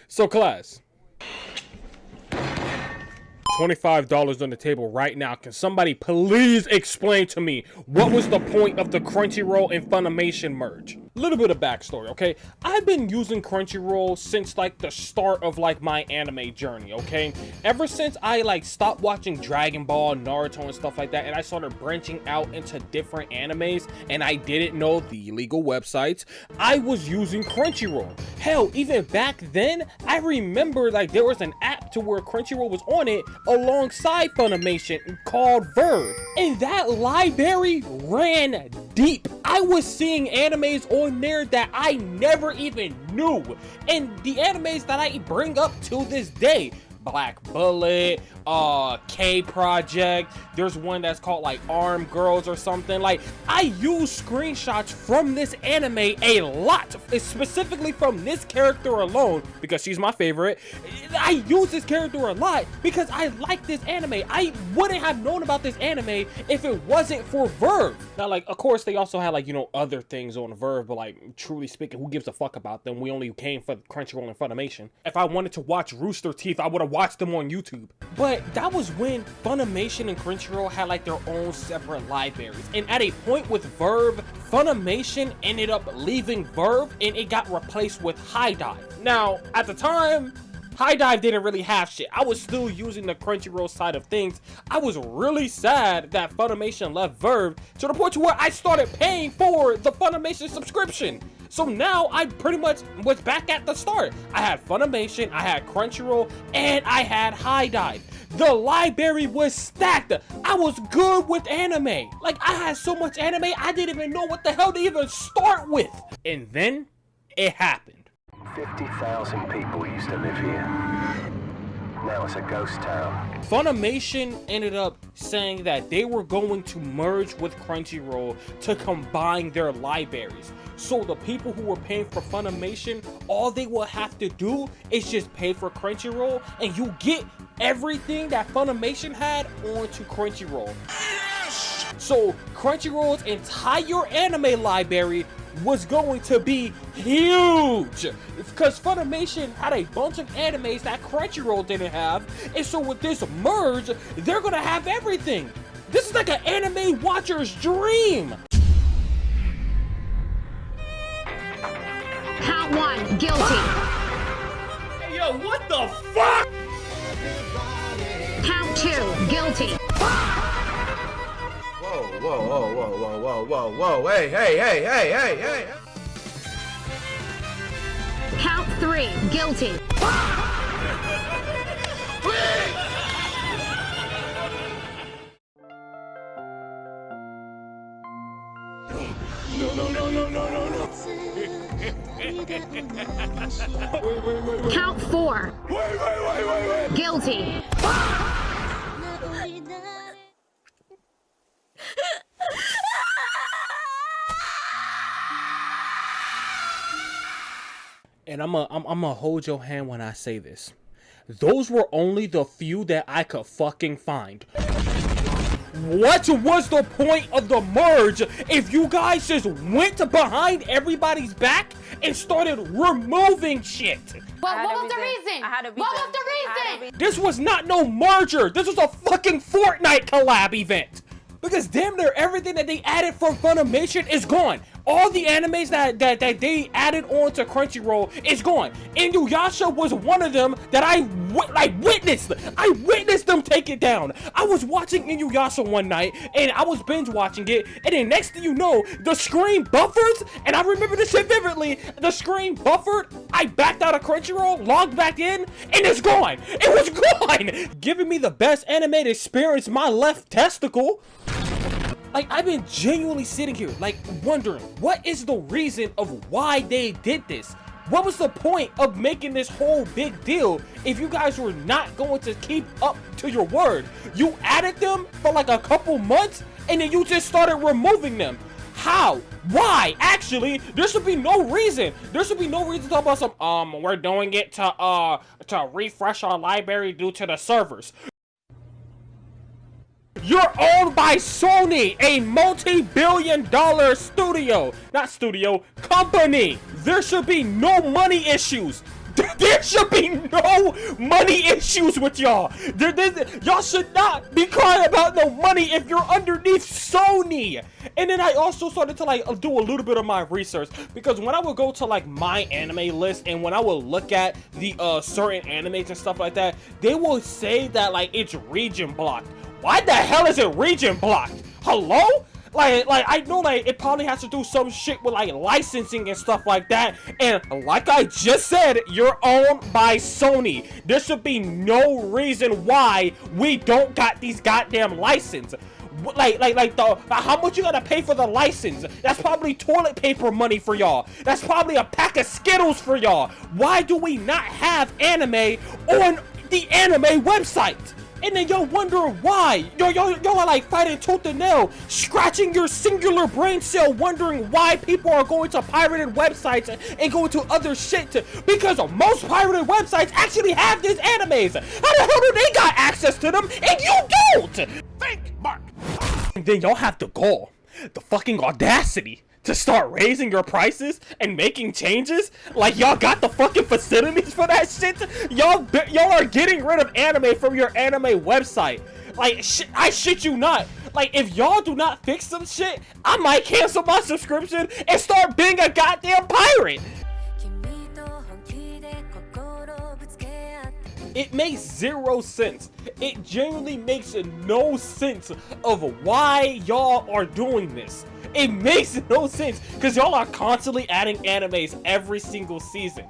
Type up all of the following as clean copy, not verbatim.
So class, $25 on the table right now. Can somebody please explain to me what was the point of the Crunchyroll and Funimation merge? Little bit of backstory, okay? I've been using Crunchyroll since like the start of like my anime journey, okay? Ever since I like stopped watching Dragon Ball, Naruto and stuff like that, and I started branching out into different animes, and I didn't know the illegal websites, I was using Crunchyroll. Hell, even back then, I remember like there was an app to where Crunchyroll was on it alongside Funimation called Verve, and that library ran deep. I was seeing animes on there that I never even knew, and the animes that I bring up till this day, Black Bullet, K-Project, there's one that's called like Arm Girls or something. Like, I use screenshots from this anime a lot, specifically from this character alone, because she's my favorite. I use this character a lot because I like this anime. I wouldn't have known about this anime if it wasn't for Verve. Now, like, of course, they also had like, you know, other things on Verve, but like, truly speaking, who gives a fuck about them? We only came for Crunchyroll and Funimation. If I wanted to watch Rooster Teeth, I would have watched them on YouTube. But that was when Funimation and Crunchyroll had like their own separate libraries. And at a point with Verve, Funimation ended up leaving Verve and it got replaced with High Dive. Now, at the time, High Dive didn't really have shit. I was still using the Crunchyroll side of things. I was really sad that Funimation left Verve to the point to where I started paying for the Funimation subscription. So now I pretty much was back at the start. I had Funimation, I had Crunchyroll, and I had High Dive. The library was stacked. I was good with anime. Like, I had so much anime, I didn't even know what the hell to even start with. And then it happened. 50,000 people used to live here. Now it's a ghost town. Funimation ended up saying that they were going to merge with Crunchyroll to combine their libraries. So the people who were paying for Funimation, all they will have to do is just pay for Crunchyroll, and you get everything that Funimation had onto Crunchyroll. Yes! So Crunchyroll's entire anime library was going to be huge, because Funimation had a bunch of animes that Crunchyroll didn't have, and so with this merge, they're gonna have everything. This is like an anime watcher's dream. Count 1, guilty. Hey, yo, what the fuck? Count 2, guilty. Whoa, whoa, whoa, whoa, whoa, whoa, whoa, whoa, hey, hey, hey, hey, hey, hey. Count 3, guilty. Count 4. Wait. Guilty. And I'm gonna hold your hand when I say this. Those were only the few that I could fucking find. What was the point of the merge if you guys just went behind everybody's back and started removing shit? But what was the reason? What was the reason? This was not no merger. This was a fucking Fortnite collab event. Because damn near everything that they added from Funimation is gone. All the animes that they added on to Crunchyroll is gone. Inuyasha was one of them that I witnessed. I witnessed them take it down. I was watching Inuyasha one night, and I was binge watching it, and then next thing you know, the screen buffers, and I remember this shit vividly. The screen buffered, I backed out of Crunchyroll, logged back in, and it's gone. It was gone. Giving me the best animated experience, my left testicle. Like, I've been genuinely sitting here, like, wondering, what is the reason of why they did this? What was the point of making this whole big deal if you guys were not going to keep up to your word? You added them for like a couple months, and then you just started removing them. How? Why? Actually, there should be no reason. There should be no reason to talk about some, we're doing it to refresh our library due to the servers. You're owned by Sony, a multi-billion-dollar company. There should be no money issues. There should be no money issues with y'all. Y'all should not be crying about no money if you're underneath Sony. And then I also started to like do a little bit of my research, because when I would go to like my anime list and when I would look at the certain animes and stuff like that, they will say that like it's region blocked. Why the hell is it region blocked? Hello? Like I know like it probably has to do some shit with like licensing and stuff like that, and like I just said, you're owned by Sony. There should be no reason why we don't got these goddamn license. How much you gotta pay for the license? That's probably toilet paper money for y'all. That's probably a pack of Skittles for y'all. Why do we not have anime on the anime website? And then y'all wonder why. Y'all are like fighting tooth and nail, scratching your singular brain cell, wondering why people are going to pirated websites and going to other shit. Because most pirated websites actually have these animes. How the hell do they got access to them and you don't? Think, Mark. And then y'all have the gall, the fucking audacity to start raising your prices and making changes. Like y'all got the fucking facilities for that shit. Y'all are getting rid of anime from your anime website. Like I shit you not. Like if y'all do not fix some shit, I might cancel my subscription and start being a goddamn pirate. It makes zero sense. It genuinely makes no sense of why y'all are doing this. It makes no sense because y'all are constantly adding animes every single season.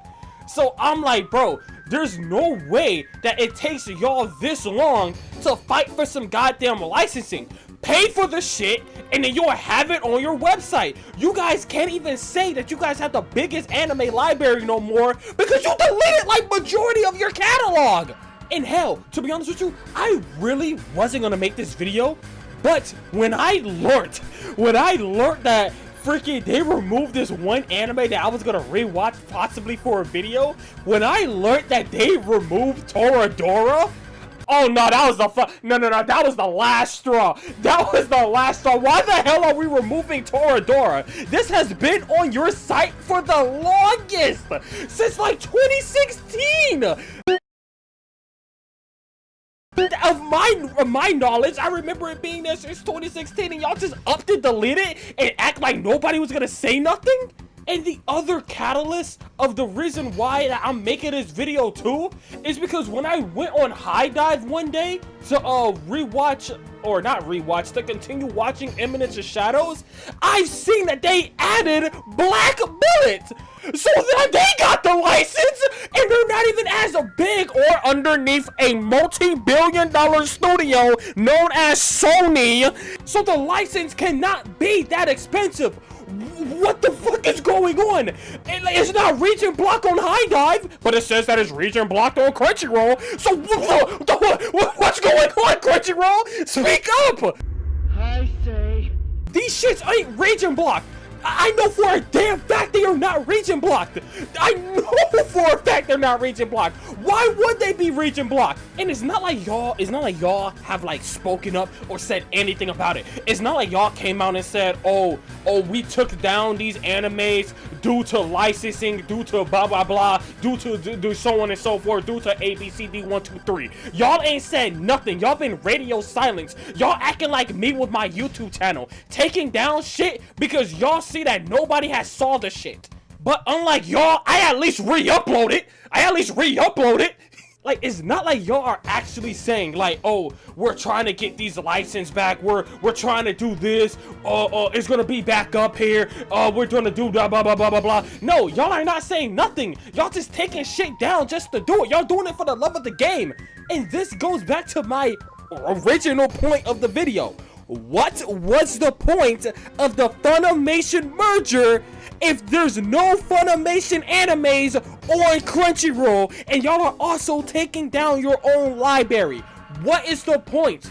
So I'm like, bro, there's no way that it takes y'all this long to fight for some goddamn licensing. Pay for the shit and then you'll have it on your website. You guys can't even say that you guys have the biggest anime library no more because you deleted like majority of your catalog. And hell, to be honest with you, I really wasn't gonna make this video, but when I learned that freaking they removed this one anime that I was gonna rewatch possibly for a video, when I learned that they removed Toradora, oh no, that was that was the last straw. That was the last straw. Why the hell are we removing Toradora? This has been on your site for the longest, since like 2016. Of my knowledge, I remember it being there since 2016, and y'all just upped and delete it and act like nobody was gonna say nothing? And the other catalyst of the reason why I'm making this video too is because when I went on High Dive one day to to continue watching Eminence of Shadows, I've seen that they added Black Bullet. So that they got the license and they're not even as big or underneath a multi-billion-dollar studio known as Sony. So the license cannot be that expensive. What the fuck is going on? It's not region block on High Dive, but it says that it's region blocked on Crunchyroll. So what's going on, Crunchyroll? Speak up! I say these shits ain't region blocked. I know for a damn fact they are not region blocked. I know for a fact they're not region blocked. Why would they be region blocked? And it's not like y'all have like spoken up or said anything about it. It's not like y'all came out and said, oh, we took down these animes due to licensing, due to blah blah blah, due to so on and so forth, due to ABCD 1 2 3. Y'all ain't said nothing. Y'all been radio silence. Y'all acting like me with my YouTube channel, taking down shit because y'all see that nobody has saw the shit. But unlike y'all, I at least re-upload it. Like, it's not like y'all are actually saying like, oh, we're trying to get these license back, we're trying to do this, it's gonna be back up here, we're gonna do blah blah blah blah blah blah. No, y'all are not saying nothing. Y'all just taking shit down just to do it. Y'all doing it for the love of the game. And this goes back to my original point of the video. What was the point of the Funimation merger if there's no Funimation animes on Crunchyroll and y'all are also taking down your own library? What is the point?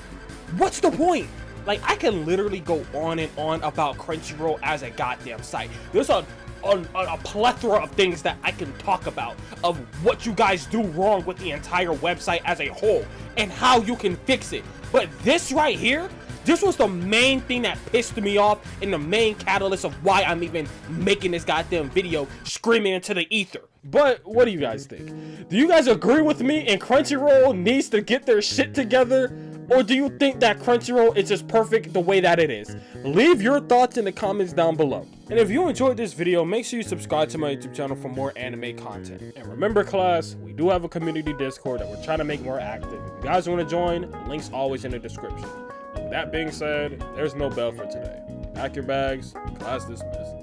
What's the point? Like, I can literally go on and on about Crunchyroll as a goddamn site. There's a plethora of things that I can talk about of what you guys do wrong with the entire website as a whole and how you can fix it. But this right here, this was the main thing that pissed me off and the main catalyst of why I'm even making this goddamn video screaming into the ether. But what do you guys think? Do you guys agree with me and Crunchyroll needs to get their shit together? Or do you think that Crunchyroll is just perfect the way that it is? Leave your thoughts in the comments down below. And if you enjoyed this video, make sure you subscribe to my YouTube channel for more anime content. And remember class, we do have a community Discord that we're trying to make more active. If you guys want to join, link's always in the description. With that being said, there's no bell for today. Pack your bags, class dismissed.